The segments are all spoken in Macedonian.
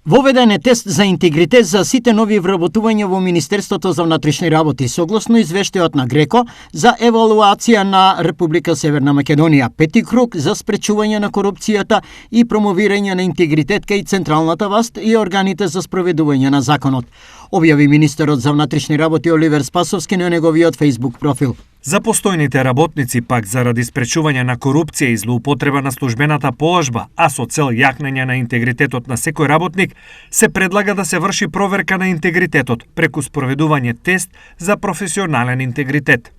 Воведен е тест за интегритет за сите нови вработувања во Министерството за внатрешни работи, согласно извештајот на Греко за евалуација на Република Северна Македонија. Пети круг за спречување на корупцијата и промовирање на интегритет кај централната власт и органите за спроведување на законот, објави министерот за внатрешни работи Оливер Спасовски на неговиот Facebook профил. За постојните работници пак заради спречување на корупција и злоупотреба на службената положба, а со цел јакнење на интегритетот на секој работник, се предлага да се врши проверка на интегритетот преку спроведување тест за професионален интегритет.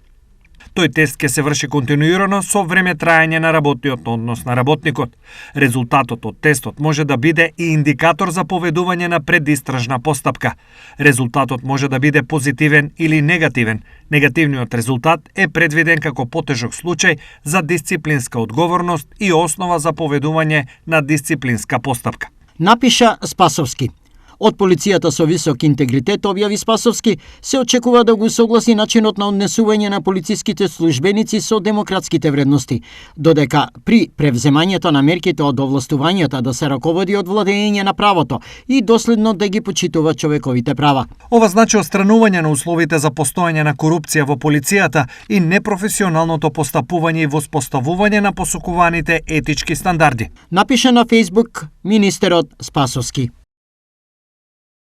Тој тест ќе се врши континуирано со време траење на работниот однос на работникот. Резултатот од тестот може да биде и индикатор за поведување на предистражна постапка. Резултатот може да биде позитивен или негативен. Негативниот резултат е предвиден како потежок случај за дисциплинска одговорност и основа за поведување на дисциплинска постапка. Напиша Спасовски. Од полицијата со висок интегритет, објави Спасовски, се очекува да го согласи начинот на однесување на полициските службеници со демократските вредности, додека при превземањето на мерките од овластувањата да се раководи од владење на правото и доследно да ги почитува човековите права. Ова значи отстранување на условите за постоење на корупција во полицијата и непрофесионалното постапување и воспоставување на посокуваните етички стандарди. Напиша на Facebook министерот Спасовски.